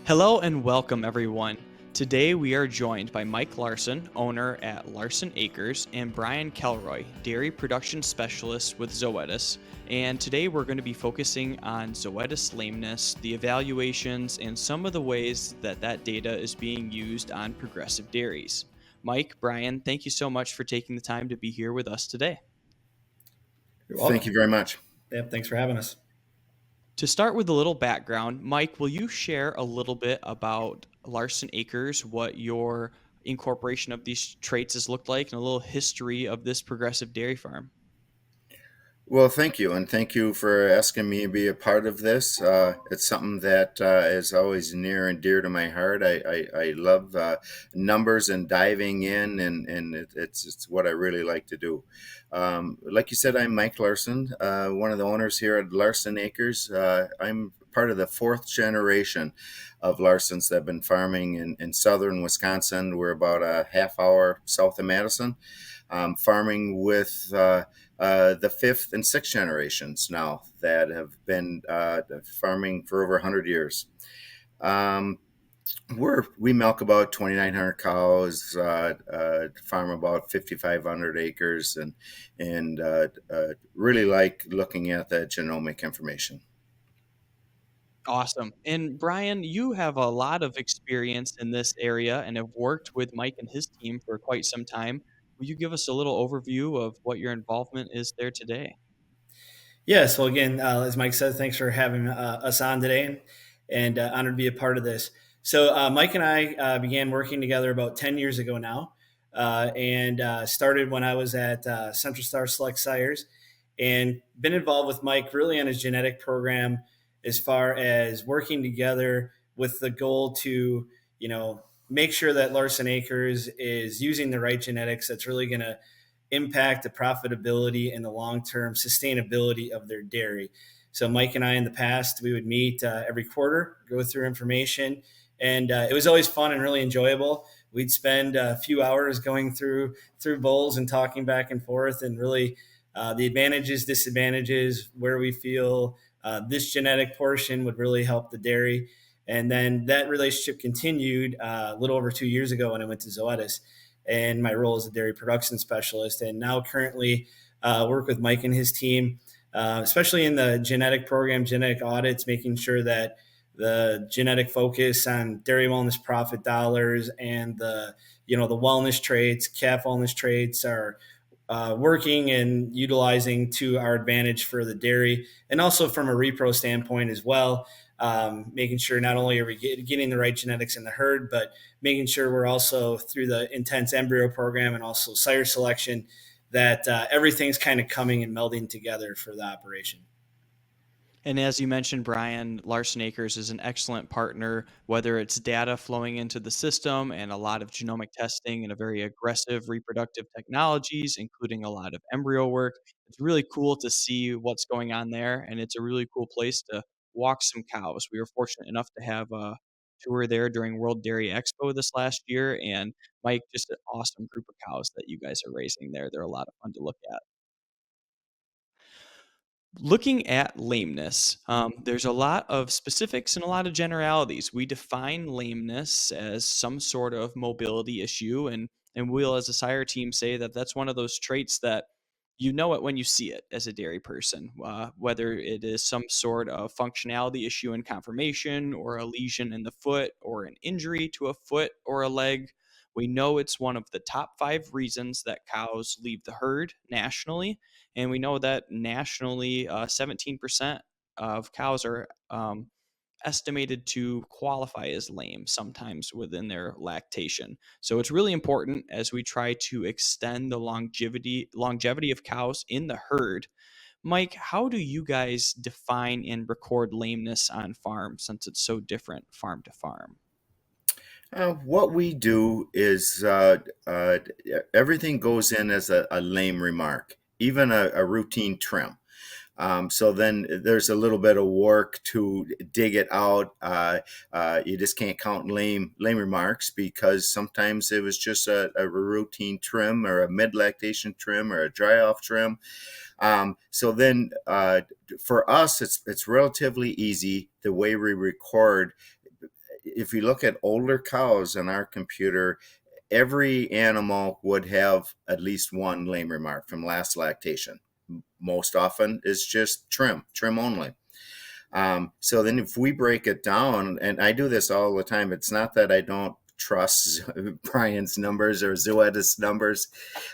Hello and welcome, everyone. Today we are joined by Mike Larson, owner at Larson Acres, and Brian Kelroy, dairy production specialist with Zoetis. And today we're going to be focusing on Zoetis lameness, the evaluations, and some of the ways that that data is being used on progressive dairies. Mike, Brian, thank you so much for taking the time to be here with us today. You're Thank welcome. you very much. Yep, thanks for having us. To start with a little background, Mike, will you share a little bit about Larson Acres, what your incorporation of these traits has looked like, and a little history of this progressive dairy farm? Well, thank you, and thank you for asking me to be a part of this. It's something that is always near and dear to my heart. I love numbers and diving in, and it's what I really like to do. Like you said, I'm Mike Larson, one of the owners here at Larson Acres. I'm part of the fourth generation of Larsons that have been farming in southern Wisconsin. We're about a half hour south of Madison, farming with the fifth and sixth generations now that have been farming for over 100 years. Um, we milk about 2,900 cows, farm about 5,500 acres, and really like looking at that genomic information. Awesome. And Brian, you have a lot of experience in this area and have worked with Mike and his team for quite some time. Will you give us a little overview of what your involvement is there today? Yeah, so again, as Mike said, thanks for having us on today and honored to be a part of this. So, Mike and I began working together about 10 years ago now and started when I was at Central Star Select Sires and been involved with Mike really on his genetic program as far as working together with the goal to, make sure that Larson Acres is using the right genetics that's really going to impact the profitability and the long-term sustainability of their dairy. So Mike and I in the past, we would meet every quarter, go through information, and it was always fun and really enjoyable. We'd spend a few hours going through bowls and talking back and forth, and really the advantages, disadvantages, where we feel this genetic portion would really help the dairy. And then that relationship continued a little over 2 years ago when I went to Zoetis and my role as a dairy production specialist. And now currently work with Mike and his team, especially in the genetic program, genetic audits, making sure that the genetic focus on dairy wellness profit dollars and the wellness traits, calf wellness traits are working and utilizing to our advantage for the dairy, and also from a repro standpoint as well. Making sure not only are we getting the right genetics in the herd, but making sure we're also through the intense embryo program and also sire selection that everything's kind of coming and melding together for the operation. And as you mentioned, Brian, Larson Acres is an excellent partner, whether it's data flowing into the system and a lot of genomic testing and a very aggressive reproductive technologies, including a lot of embryo work. It's really cool to see what's going on there, and it's a really cool place to walk some cows. We were fortunate enough to have a tour there during World Dairy Expo this last year, and Mike, just an awesome group of cows that you guys are raising there. They're a lot of fun to look at. Looking at lameness, there's a lot of specifics and a lot of generalities. We define lameness as some sort of mobility issue, and we'll, as a sire team, say that that's one of those traits that you know it when you see it as a dairy person, whether it is some sort of functionality issue in conformation, or a lesion in the foot, or an injury to a foot or a leg. We know it's one of the top 5 reasons that cows leave the herd nationally, and we know that nationally, 17% of cows are estimated to qualify as lame sometimes within their lactation. So it's really important as we try to extend the longevity of cows in the herd. Mike, how do you guys define and record lameness on farm since it's so different farm to farm? What we do is everything goes in as a lame remark, even a routine trim. So then there's a little bit of work to dig it out. You just can't count lame remarks because sometimes it was just a routine trim or a mid lactation trim or a dry off trim. So then for us, it's relatively easy the way we record. if you look at older cows in our computer, every animal would have at least one lame remark from last lactation. Most often it's just trim only. So then if we break it down, and I do this all the time, it's not that I don't trust Brian's numbers or Zoetis numbers.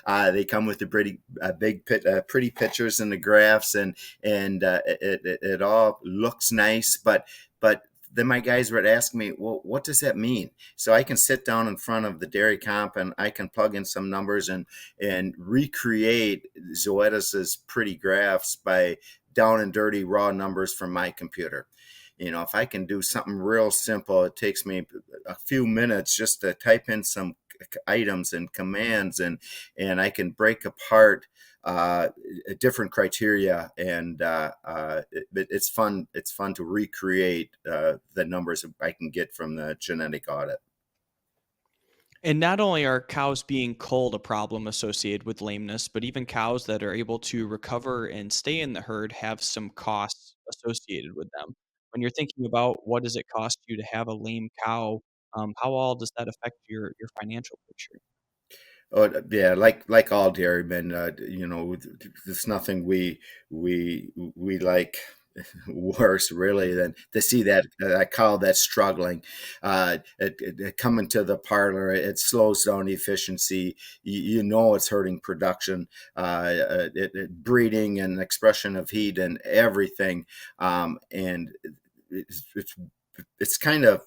They come with the pretty pictures and the graphs, and it all looks nice. But then my guys would ask me, well, what does that mean? So I can sit down in front of the dairy comp and I can plug in some numbers and recreate Zoetis's pretty graphs by down and dirty raw numbers from my computer. If I can do something real simple, it takes me a few minutes just to type in some items and commands, and I can break apart different criteria, and it's fun. It's fun to recreate the numbers I can get from the genetic audit. And not only are cows being culled a problem associated with lameness, but even cows that are able to recover and stay in the herd have some costs associated with them. When you're thinking about what does it cost you to have a lame cow, how all does that affect your financial picture? Oh yeah, like all dairymen, there's nothing we like worse really than to see that cow that's struggling, it coming to the parlor. It slows down efficiency. It's hurting production, breeding and expression of heat and everything, and it's it's, it's kind of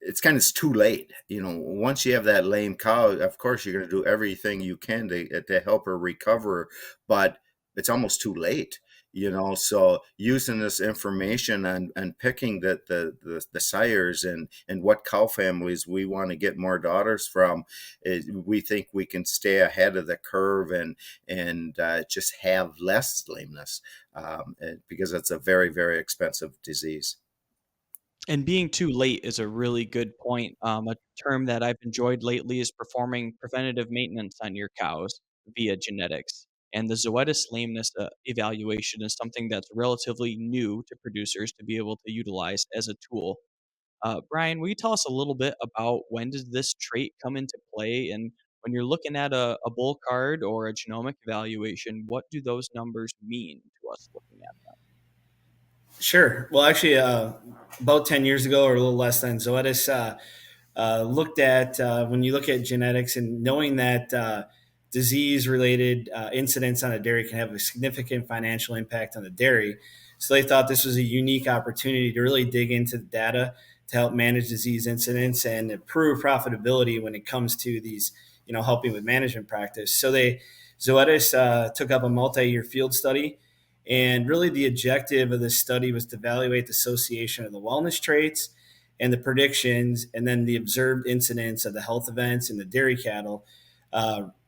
it's too late. Once you have that lame cow, of course you're going to do everything you can to help her recover, but it's almost too late. So using this information and picking the sires and what cow families we want to get more daughters from, we think we can stay ahead of the curve and just have less lameness, because it's a very, very expensive disease. And being too late is a really good point. A term that I've enjoyed lately is performing preventative maintenance on your cows via genetics. And the Zoetis lameness evaluation is something that's relatively new to producers to be able to utilize as a tool. Brian, will you tell us a little bit about when does this trait come into play? And when you're looking at a bull card or a genomic evaluation, what do those numbers mean to us looking at them? Sure. Well, actually, about 10 years ago or a little less than, Zoetis looked at when you look at genetics and knowing that disease related incidents on a dairy can have a significant financial impact on the dairy. So they thought this was a unique opportunity to really dig into the data to help manage disease incidents and improve profitability when it comes to these, helping with management practice. So Zoetis took up a multi-year field study. And really, the objective of this study was to evaluate the association of the wellness traits and the predictions, and then the observed incidence of the health events in the dairy cattle,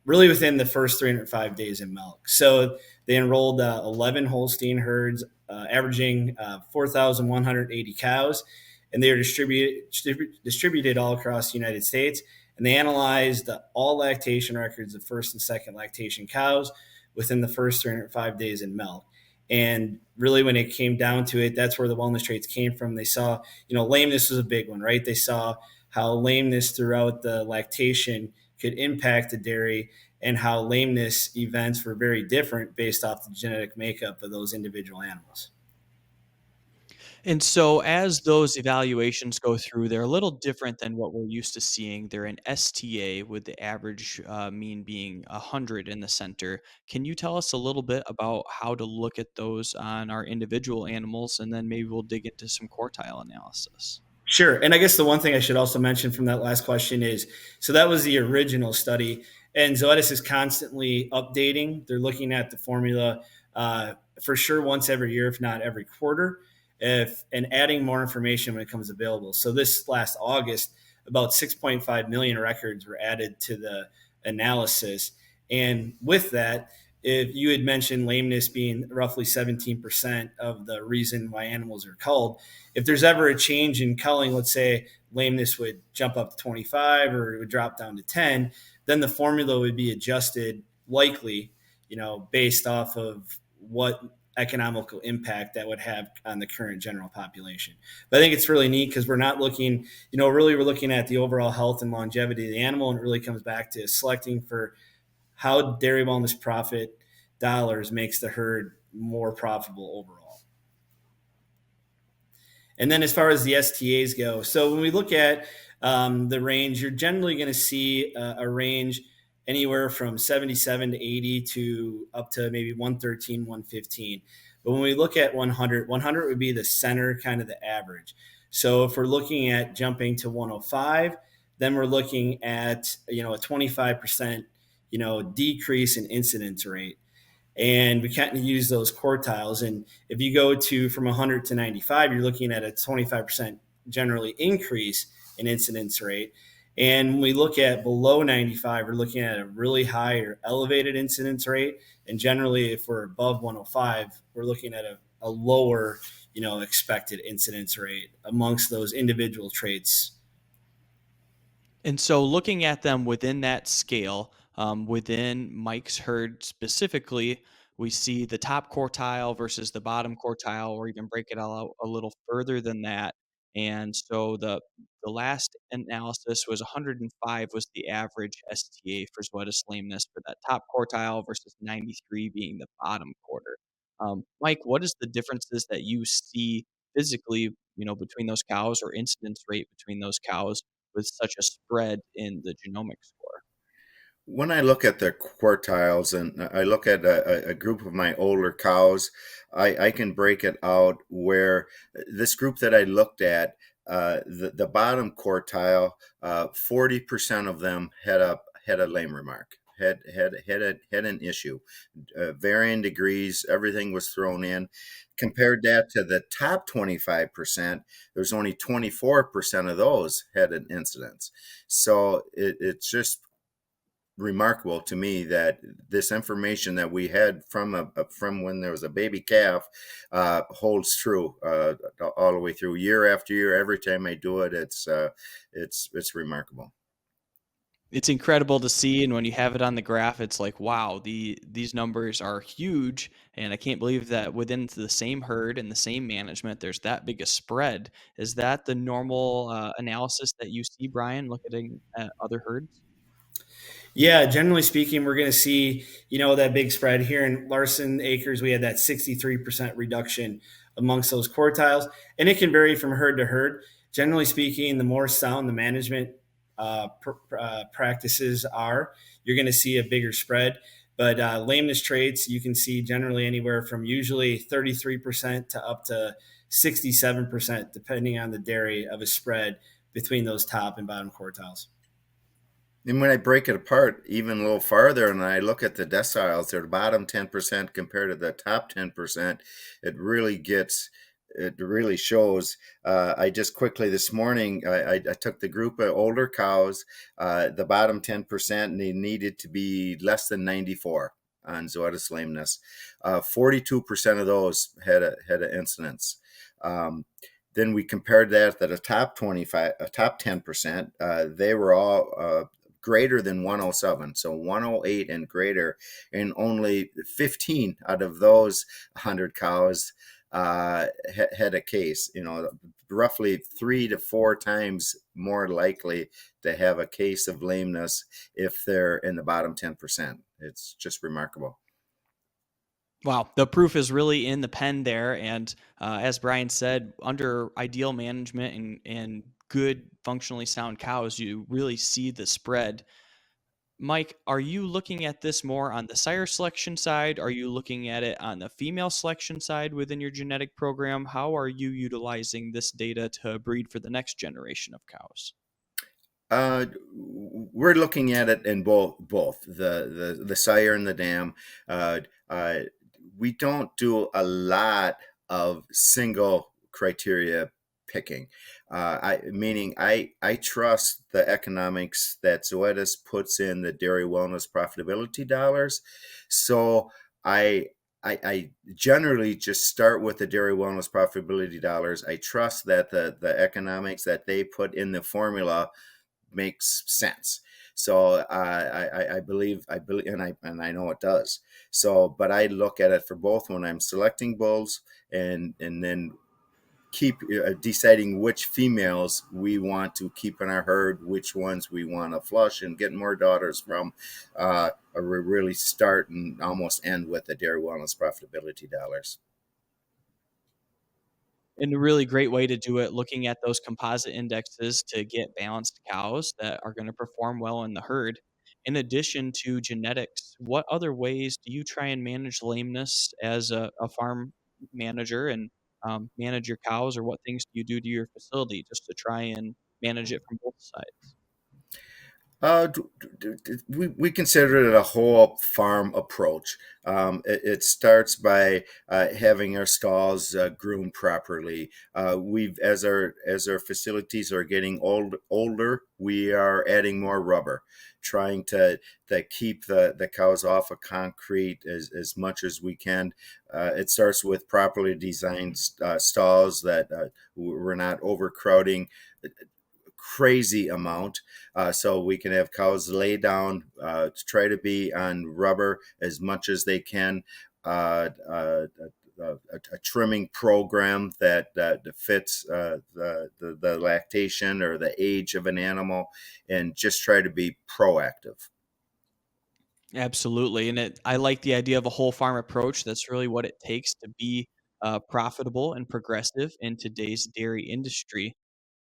really within the first 305 days in milk. So they enrolled 11 Holstein herds, averaging 4,180 cows, and they were distributed all across the United States. And they analyzed all lactation records of first and second lactation cows within the first 305 days in milk. And really, when it came down to it, that's where the wellness traits came from. They saw, lameness was a big one, right? They saw how lameness throughout the lactation could impact the dairy and how lameness events were very different based off the genetic makeup of those individual animals. And so as those evaluations go through, they're a little different than what we're used to seeing. They're an STA with the average mean being 100 in the center. Can you tell us a little bit about how to look at those on our individual animals? And then maybe we'll dig into some quartile analysis. Sure. And I guess the one thing I should also mention from that last question is, so that was the original study, and Zoetis is constantly updating. They're looking at the formula for sure once every year, if not every quarter, and adding more information when it comes available. So this last August, about 6.5 million records were added to the analysis. And with that, if you had mentioned lameness being roughly 17% of the reason why animals are culled, if there's ever a change in culling, let's say lameness would jump up to 25 or it would drop down to 10, then the formula would be adjusted likely, based off of what economical impact that would have on the current general population. But I think it's really neat because we're not looking, really we're looking at the overall health and longevity of the animal, and it really comes back to selecting for how dairy wellness profit dollars makes the herd more profitable overall. And then as far as the STAs go, so when we look at the range, you're generally going to see a range anywhere from 77 to 80 to up to maybe 113, 115. But when we look at 100, 100 would be the center, kind of the average. So if we're looking at jumping to 105, then we're looking at, a 25%, decrease in incidence rate. And we kind of use those quartiles. And if you go to from 100 to 95, you're looking at a 25% generally increase in incidence rate. And when we look at below 95, we're looking at a really high or elevated incidence rate. And generally, if we're above 105, we're looking at a lower, expected incidence rate amongst those individual traits. And so looking at them within that scale, within Mike's herd specifically, we see the top quartile versus the bottom quartile, or even break it all out a little further than that. And so the last analysis was 105 was the average STA for Zoetis lameness for that top quartile versus 93 being the bottom quarter. Mike, what is the differences that you see physically, between those cows, or incidence rate between those cows, with such a spread in the genomic score? When I look at the quartiles and I look at a group of my older cows, I can break it out where this group that I looked at, the bottom quartile, 40% of them had a lame remark, had an issue, varying degrees. Everything was thrown in. Compared that to the top 25%, there's only 24% of those had an incidence. So it's just remarkable to me that this information that we had from when there was a baby calf holds true all the way through, year after year. Every time I do it, it's remarkable. It's incredible to see, and when you have it on the graph, it's like, wow, these numbers are huge, and I can't believe that within the same herd and the same management, there's that big a spread. Is that the normal analysis that you see, Brian, looking at other herds? Yeah, generally speaking, we're going to see, that big spread here in Larson acres. We had that 63% reduction amongst those quartiles, and it can vary from herd to herd. Generally speaking, the more sound the management practices are, you're going to see a bigger spread. But lameness traits, you can see generally anywhere from usually 33% to up to 67%, depending on the dairy, of a spread between those top and bottom quartiles. And when I break it apart even a little farther and I look at the deciles, they're the bottom 10% compared to the top 10%, it really shows. I just quickly this morning, I took the group of older cows, the bottom 10%, and they needed to be less than 94 on Zoetis lameness. 42% of those had an incidence. Then we compared that to the top 10%. They were all greater than 107, so 108 and greater, and only 15 out of those 100 cows had a case. Roughly 3 to 4 times more likely to have a case of lameness if they're in the bottom 10%. It's just remarkable. Wow, the proof is really in the pen there. And as Brian said, under ideal management and good functionally sound cows, you really see the spread. Mike, are you looking at this more on the sire selection side? Are you looking at it on the female selection side within your genetic program? How are you utilizing this data to breed for the next generation of cows? We're looking at it in both the sire and the dam. We don't do a lot of single criteria picking. I trust the economics that Zoetis puts in the dairy wellness profitability dollars. So I generally just start with the dairy wellness profitability dollars. I trust that the economics that they put in the formula makes sense. So I believe, and I know it does. So, but I look at it for both when I'm selecting bulls, and then keep deciding which females we want to keep in our herd, which ones we want to flush and get more daughters from, or really start and almost end with the dairy wellness profitability dollars. And a really great way to do it, looking at those composite indexes to get balanced cows that are going to perform well in the herd. In addition to genetics, what other ways do you try and manage lameness as a farm manager and manage your cows, or what things do you do to your facility just to try and manage it from both sides? We consider it a whole farm approach. It starts by having our stalls groomed properly. We've as our facilities are getting older, we are adding more rubber, trying to keep the cows off of concrete as much as we can. It starts with properly designed stalls that we're not overcrowding crazy amount, so we can have cows lay down, try to be on rubber as much as they can, a trimming program that fits the lactation or the age of an animal, and just try to be proactive. Absolutely, and I like the idea of a whole farm approach. That's really what it takes to be profitable and progressive in today's dairy industry.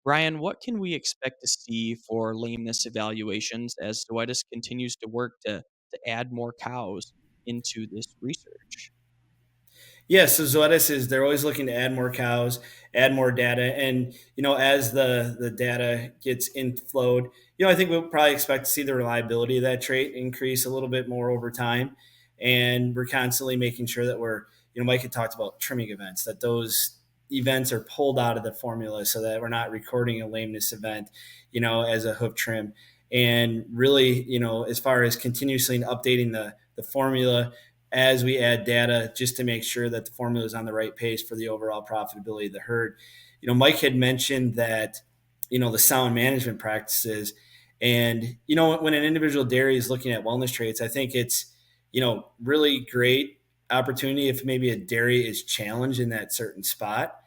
Brian, what can we expect to see for lameness evaluations as Zoetis continues to work to add more cows into this research? Yeah, so Zoetis is they're always looking to add more cows, add more data, and as the data gets inflowed, I think we'll probably expect to see the reliability of that trait increase a little bit more over time, and we're constantly making sure that Mike had talked about trimming events, that those events are pulled out of the formula so that we're not recording a lameness event, as a hoof trim, and really, as far as continuously updating the formula as we add data just to make sure that the formula is on the right pace for the overall profitability of the herd. Mike had mentioned that, the sound management practices. And, when an individual dairy is looking at wellness traits, I think it's, really great opportunity if maybe a dairy is challenged in that certain spot,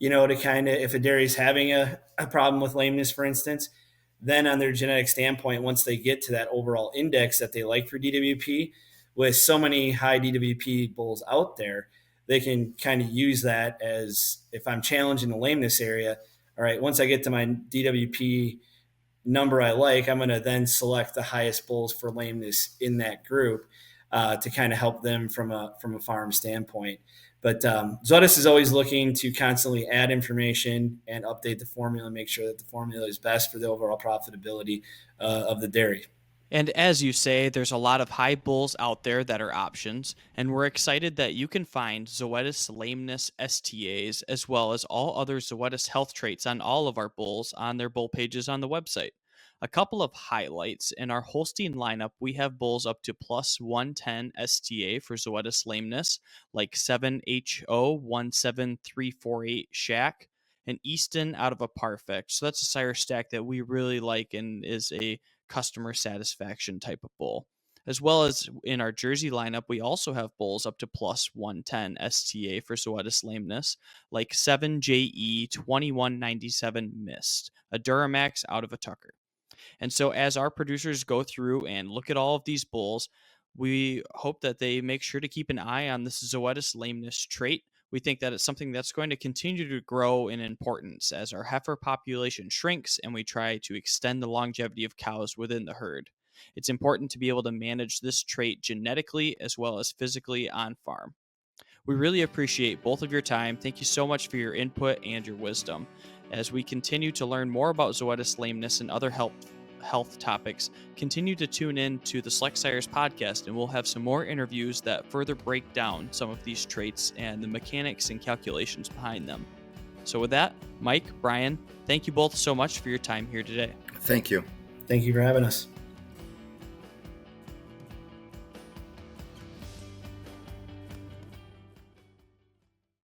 to kind of, if a dairy is having a problem with lameness, for instance, then on their genetic standpoint, once they get to that overall index that they like for DWP, with so many high DWP bulls out there, they can kind of use that as, if I'm challenged in the lameness area, all right, once I get to my DWP number I like, I'm going to then select the highest bulls for lameness in that group, to kind of help them from a farm standpoint. But Zoetis is always looking to constantly add information and update the formula, make sure that the formula is best for the overall profitability of the dairy. And as you say, there's a lot of high bulls out there that are options, and we're excited that you can find Zoetis lameness STAs as well as all other Zoetis health traits on all of our bulls on their bull pages on the website. A couple of highlights in our Holstein lineup, we have bulls up to plus 110 STA for Zoetis lameness, like 7HO17348 Shack, and Easton out of a Parfect. So that's a sire stack that we really like and is a customer satisfaction type of bull. As well as in our Jersey lineup, we also have bulls up to plus 110 STA for Zoetis lameness, like 7JE2197 Mist, a Duramax out of a Tucker. And so, as our producers go through and look at all of these bulls, we hope that they make sure to keep an eye on this Zoetis lameness trait. We think that it's something that's going to continue to grow in importance as our heifer population shrinks and we try to extend the longevity of cows within the herd. It's important to be able to manage this trait genetically as well as physically on farm. We really appreciate both of your time. Thank you so much for your input and your wisdom. As we continue to learn more about Zoetis lameness and other health topics, continue to tune in to the Select Sires podcast, and we'll have some more interviews that further break down some of these traits and the mechanics and calculations behind them. So with that, Mike, Brian, thank you both so much for your time here today. Thank you. Thank you for having us.